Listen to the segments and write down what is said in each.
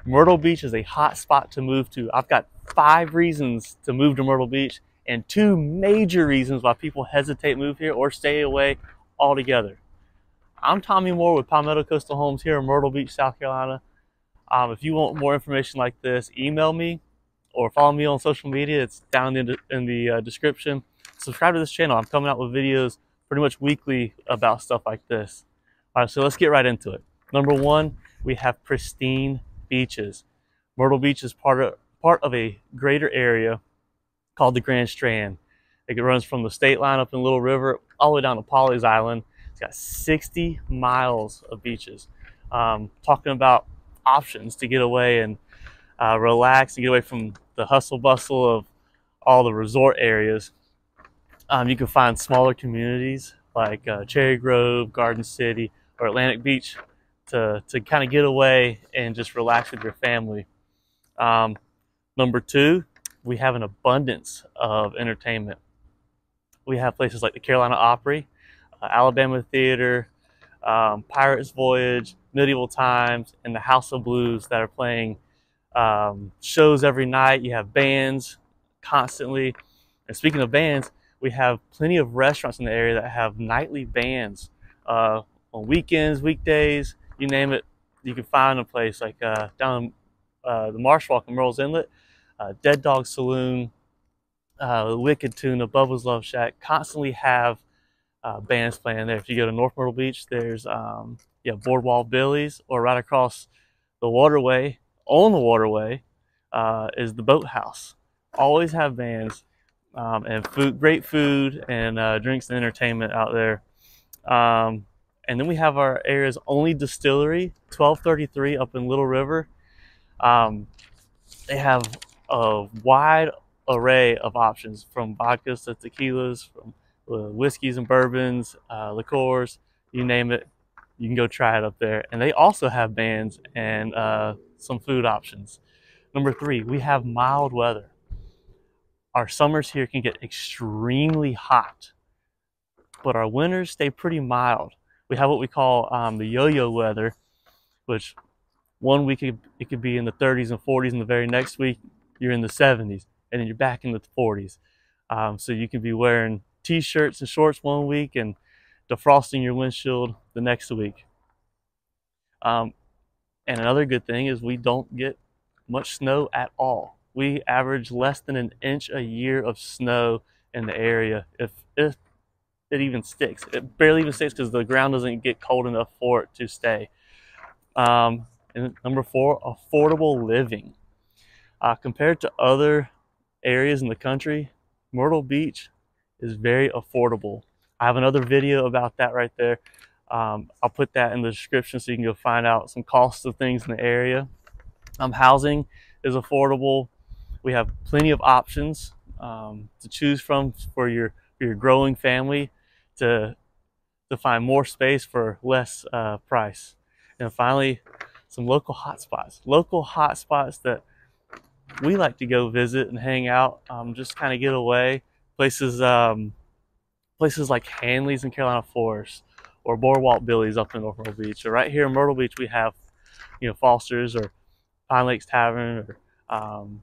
Myrtle Beach is a hot spot to move to. I've got 5 reasons to move to Myrtle Beach and 2 major reasons why people hesitate to move here or stay away altogether. I'm Tommy Moore with Palmetto Coastal Homes here in Myrtle Beach, South Carolina. If you want more information like this, email me or follow me on social media. It's down in the description. Subscribe to this channel. I'm coming out with videos pretty much weekly about stuff like this. All right, so let's get right into it. Number 1, we have pristine beaches. Myrtle Beach is part of a greater area called the Grand Strand. It runs from the state line up in Little River all the way down to Pawleys Island. It's got 60 miles of beaches. Talking about options to get away and relax and get away from the hustle bustle of all the resort areas. You can find smaller communities like Cherry Grove, Garden City, or Atlantic Beach to kind of get away and just relax with your family. Number 2, we have an abundance of entertainment. We have places like the Carolina Opry, Alabama Theater, Pirates Voyage, Medieval Times, and the House of Blues that are playing shows every night. You have bands constantly. And speaking of bands, we have plenty of restaurants in the area that have nightly bands on weekends, weekdays, you name it. You can find a place like down the Marsh Walk in Merle's Inlet, Dead Dog Saloon, Wicked Tuna, Bubba's Love Shack constantly have bands playing there. If you go to North Myrtle Beach, there's Boardwalk Billy's, or right across the waterway, on the waterway, is the Boathouse. Always have bands and food, great food and drinks and entertainment out there. And then we have our area's only distillery, 1233 up in Little River. They have a wide array of options, from vodkas to tequilas, from whiskeys and bourbons, liqueurs, you name it, you can go try it up there. And they also have bands and some food options. Number 3, we have mild weather. Our summers here can get extremely hot, but our winters stay pretty mild. We have what we call the yo-yo weather, which one week it could be in the 30s and 40s, and the very next week you're in the 70s, and then you're back in the 40s. So you can be wearing t-shirts and shorts one week and defrosting your windshield the next week. And another good thing is we don't get much snow at all. We average less than an inch a year of snow in the area, if it even sticks. It barely even sticks because the ground doesn't get cold enough for it to stay. And number 4, affordable living. Compared to other areas in the country, Myrtle Beach is very affordable. I have another video about that right there. I'll put that in the description so you can go find out some costs of things in the area. Housing is affordable. We have plenty of options to choose from for your growing family to find more space for less price. And finally, some local hotspots. Local hotspots that we like to go visit and hang out, just kind of get away. Places like Hanley's in Carolina Forest, or Boardwalk Billy's up in North Myrtle Beach. Or right here in Myrtle Beach, we have, Foster's or Pine Lakes Tavern or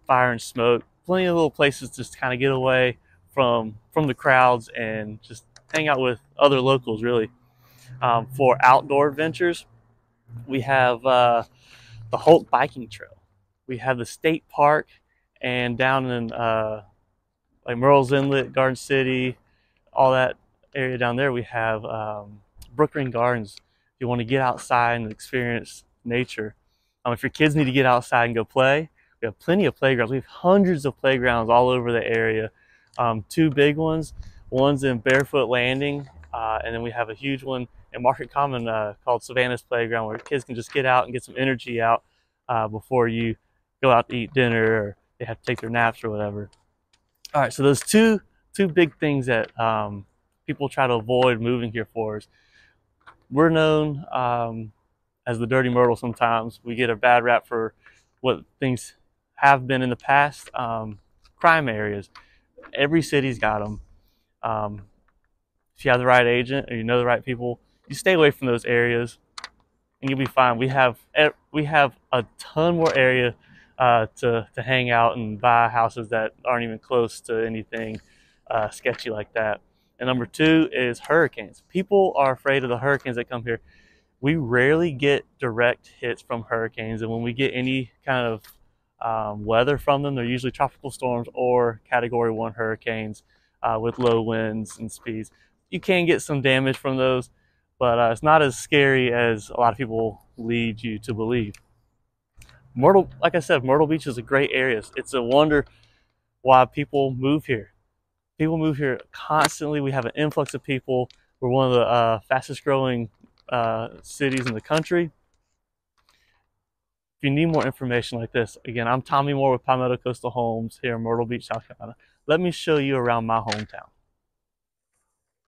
Fire and Smoke. Plenty of little places just to kind of get away from the crowds and just hang out with other locals, really. For outdoor adventures, we have the Holt Biking Trail. We have the State Park, and down in like Merle's Inlet, Garden City, all that area down there, we have Brookring Gardens. If you want to get outside and experience nature. If your kids need to get outside and go play, we have plenty of playgrounds. We have hundreds of playgrounds all over the area. 2 big ones. One's in Barefoot Landing, and then we have a huge one in Market Common called Savannah's Playground, where kids can just get out and get some energy out before you go out to eat dinner or they have to take their naps or whatever. All right, so those two big things that people try to avoid moving here for is, we're known as the Dirty Myrtle sometimes. We get a bad rap for what things have been in the past. Crime areas. Every city's got them. If you have the right agent or you know the right people, you stay away from those areas and you'll be fine. We have a ton more area to hang out and buy houses that aren't even close to anything sketchy like that. And number two is hurricanes. People are afraid of the hurricanes that come here. We rarely get direct hits from hurricanes, and when we get any kind of weather from them, they're usually tropical storms or Category 1 hurricanes with low winds and speeds. You can get some damage from those, but it's not as scary as a lot of people lead you to believe. Like I said, Myrtle Beach is a great area. It's a wonder why people move here. People move here constantly. We have an influx of people. We're one of the fastest growing cities in the country. If you need more information like this, again, I'm Tommy Moore with Palmetto Coastal Homes here in Myrtle Beach, South Carolina. Let me show you around my hometown.